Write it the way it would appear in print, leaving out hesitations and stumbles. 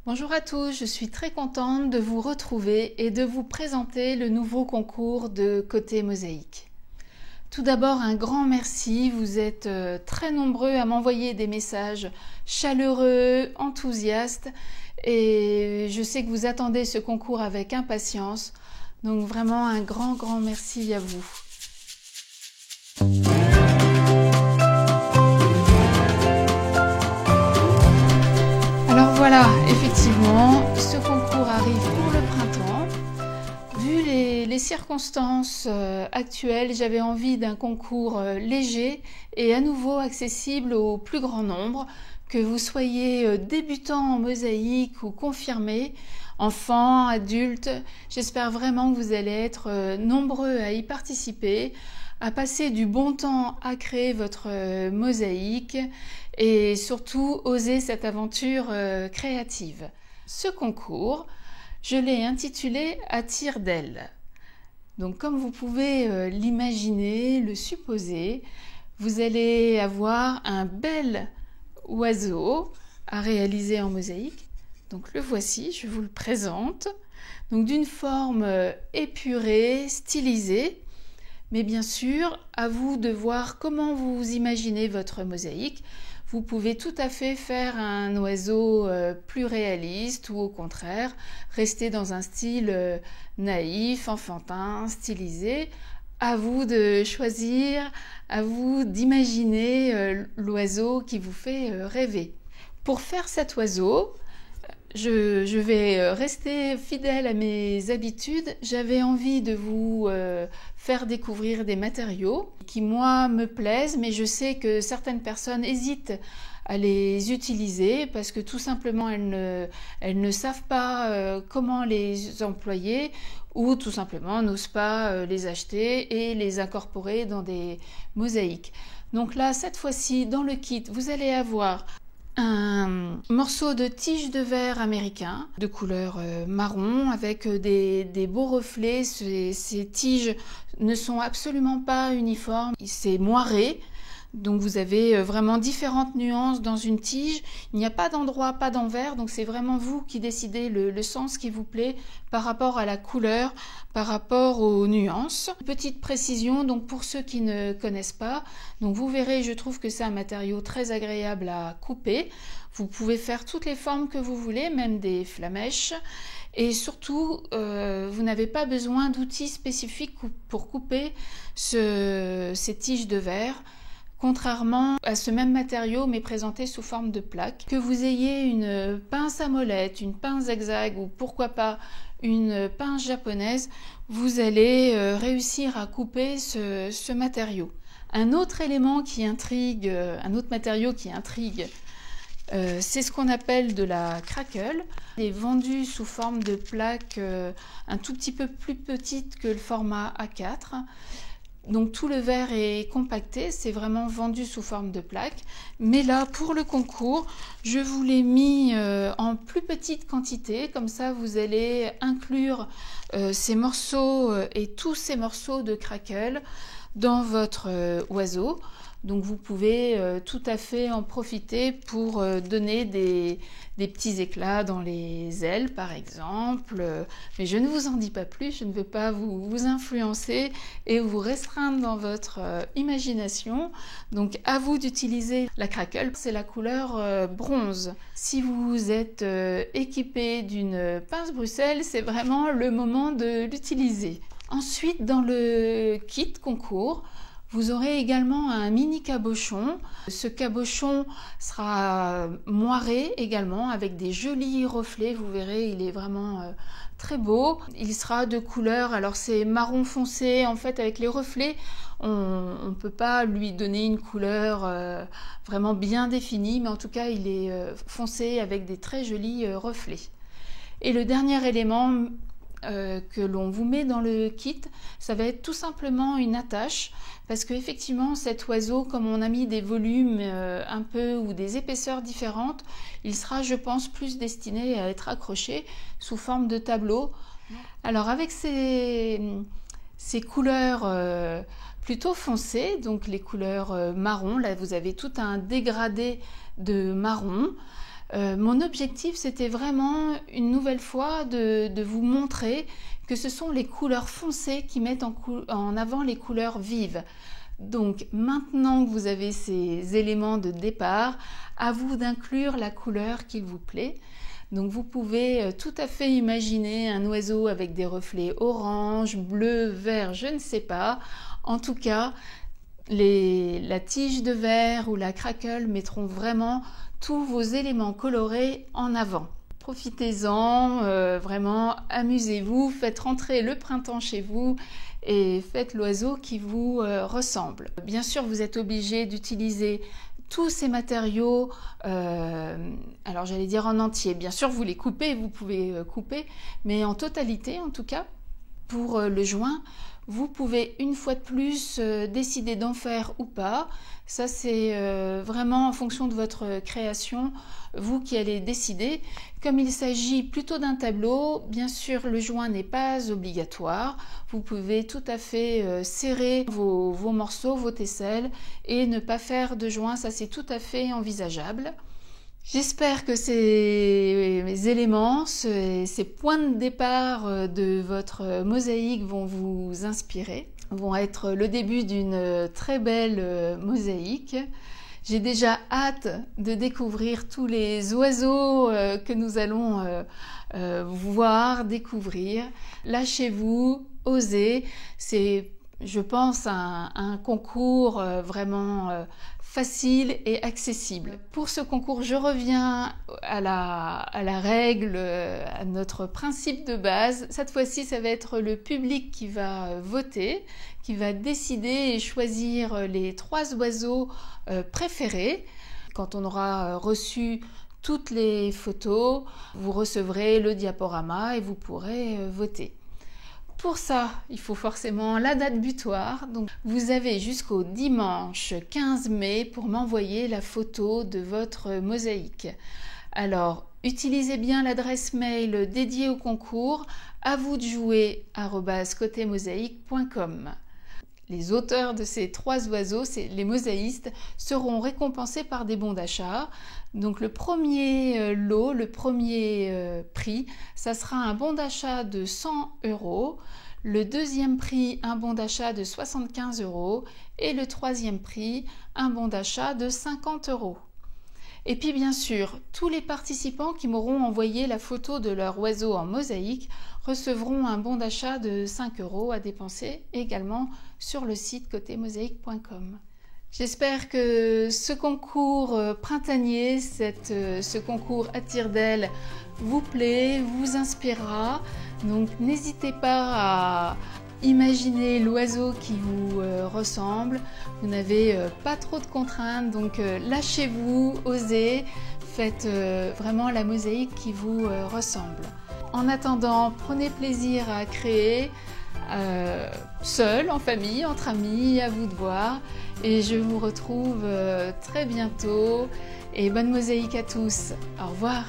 Bonjour à tous, je suis très contente de vous retrouver et de vous présenter le nouveau concours de Côté Mosaïque. Tout d'abord, un grand merci, vous êtes très nombreux à m'envoyer des messages chaleureux, enthousiastes et je sais que vous attendez ce concours avec impatience, donc vraiment un grand merci à vous. Alors voilà, effectivement, ce concours arrive pour le printemps. Vu les circonstances actuelles, j'avais envie d'un concours léger et à nouveau accessible au plus grand nombre, que vous soyez débutant en mosaïque ou confirmé, enfants, adultes. J'espère vraiment que vous allez être nombreux à y participer, à passer du bon temps à créer votre mosaïque et surtout oser cette aventure créative. Ce concours, je l'ai intitulé « À tire d'aile ». Donc comme vous pouvez l'imaginer, le supposer, vous allez avoir un bel oiseau à réaliser en mosaïque. Donc le voici, je vous le présente. Donc d'une forme épurée, stylisée, mais bien sûr, à vous de voir comment vous imaginez votre mosaïque. Vous pouvez tout à fait faire un oiseau plus réaliste ou au contraire, rester dans un style naïf, enfantin, stylisé. À vous de choisir, à vous d'imaginer l'oiseau qui vous fait rêver. Pour faire cet oiseau, je vais rester fidèle à mes habitudes. J'avais envie de vous faire découvrir des matériaux qui, moi, me plaisent, mais je sais que certaines personnes hésitent à les utiliser parce que tout simplement elles ne savent pas comment les employer ou tout simplement n'osent pas les acheter et les incorporer dans des mosaïques. Donc là, cette fois-ci, dans le kit, vous allez avoir un morceau de tige de verre américain de couleur marron avec des beaux reflets. Ces tiges ne sont absolument pas uniformes, c'est moiré. Donc vous avez vraiment différentes nuances dans une tige. Il n'y a pas d'endroit, pas d'envers, donc c'est vraiment vous qui décidez le sens qui vous plaît par rapport à la couleur, par rapport aux nuances. Petite précision, donc pour ceux qui ne connaissent pas, donc vous verrez, je trouve que c'est un matériau très agréable à couper. Vous pouvez faire toutes les formes que vous voulez, même des flamèches. Et surtout, vous n'avez pas besoin d'outils spécifiques pour couper ces tiges de verre. Contrairement à ce même matériau mais présenté sous forme de plaque. Que vous ayez une pince à molette, une pince zigzag ou pourquoi pas une pince japonaise, vous allez réussir à couper ce matériau. Un autre élément qui intrigue, un autre matériau qui intrigue, c'est ce qu'on appelle de la craquelle. Il est vendu sous forme de plaque un tout petit peu plus petite que le format A4. Donc tout le verre est compacté, c'est vraiment vendu sous forme de plaque. Mais là, pour le concours, je vous l'ai mis en plus petite quantité. Comme ça, vous allez inclure ces morceaux et tous ces morceaux de craquelle dans votre oiseau. Donc vous pouvez tout à fait en profiter pour donner des petits éclats dans les ailes par exemple. Mais je ne vous en dis pas plus, je ne veux pas vous influencer et vous restreindre dans votre imagination. Donc à vous d'utiliser la craquelle, c'est la couleur bronze. Si vous êtes équipé d'une pince Bruxelles, c'est vraiment le moment de l'utiliser. Ensuite, dans le kit concours, vous aurez également un mini cabochon. Ce cabochon sera moiré également avec des jolis reflets. Vous verrez, il est vraiment très beau. Il sera de couleur, alors c'est marron foncé. En fait, avec les reflets, on ne peut pas lui donner une couleur vraiment bien définie. Mais en tout cas, il est foncé avec des très jolis reflets. Et le dernier élément que l'on vous met dans le kit, ça va être tout simplement une attache parce que effectivement cet oiseau, comme on a mis des volumes un peu ou des épaisseurs différentes, il sera, je pense, plus destiné à être accroché sous forme de tableau. Alors avec ces couleurs plutôt foncées, donc les couleurs marron, là vous avez tout un dégradé de marron. Mon objectif, c'était vraiment une nouvelle fois de vous montrer que ce sont les couleurs foncées qui mettent en avant les couleurs vives. Donc maintenant que vous avez ces éléments de départ, à vous d'inclure la couleur qu'il vous plaît. Donc vous pouvez tout à fait imaginer un oiseau avec des reflets orange, bleu, vert, je ne sais pas. En tout cas, la tige de verre ou la craquelle mettront vraiment tous vos éléments colorés en avant. Profitez-en, vraiment amusez-vous, faites rentrer le printemps chez vous et faites l'oiseau qui vous ressemble. Bien sûr, vous êtes obligé d'utiliser tous ces matériaux, alors j'allais dire en entier, bien sûr vous les coupez, vous pouvez couper, mais en totalité en tout cas. Pour le joint, vous pouvez une fois de plus décider d'en faire ou pas. Ça c'est vraiment en fonction de votre création, vous qui allez décider. Comme il s'agit plutôt d'un tableau, bien sûr le joint n'est pas obligatoire. Vous pouvez tout à fait serrer vos morceaux, vos tesselles et ne pas faire de joint, ça c'est tout à fait envisageable. J'espère que ces éléments, ces points de départ de votre mosaïque vont vous inspirer, vont être le début d'une très belle mosaïque. J'ai déjà hâte de découvrir tous les oiseaux que nous allons voir, découvrir. Lâchez-vous, osez. C'est, je pense, un concours vraiment facile et accessible. Pour ce concours, je reviens à la règle, à notre principe de base. Cette fois-ci, ça va être le public qui va voter, qui va décider et choisir les 3 oiseaux préférés. Quand on aura reçu toutes les photos, vous recevrez le diaporama et vous pourrez voter. Pour ça, il faut forcément la date butoir. Donc, vous avez jusqu'au dimanche 15 mai pour m'envoyer la photo de votre mosaïque. Alors, utilisez bien l'adresse mail dédiée au concours, à vous de jouer @cotemosaïque.com. Les auteurs de ces 3 oiseaux, les mosaïstes, seront récompensés par des bons d'achat. Donc le premier lot, le premier prix, ça sera un bon d'achat de 100 €. Le deuxième prix, un bon d'achat de 75 €. Et le troisième prix, un bon d'achat de 50 €. Et puis bien sûr, tous les participants qui m'auront envoyé la photo de leur oiseau en mosaïque recevront un bon d'achat de 5 € à dépenser également sur le site cotemosaïque.com. J'espère que ce concours printanier, ce concours à tire-d'aile vous plaît, vous inspirera. Donc n'hésitez pas à imaginez l'oiseau qui vous ressemble. Vous n'avez pas trop de contraintes, donc lâchez-vous, osez, faites vraiment la mosaïque qui vous ressemble. En attendant, prenez plaisir à créer, seul, en famille, entre amis, à vous de voir. Et je vous retrouve très bientôt. Et bonne mosaïque à tous. Au revoir.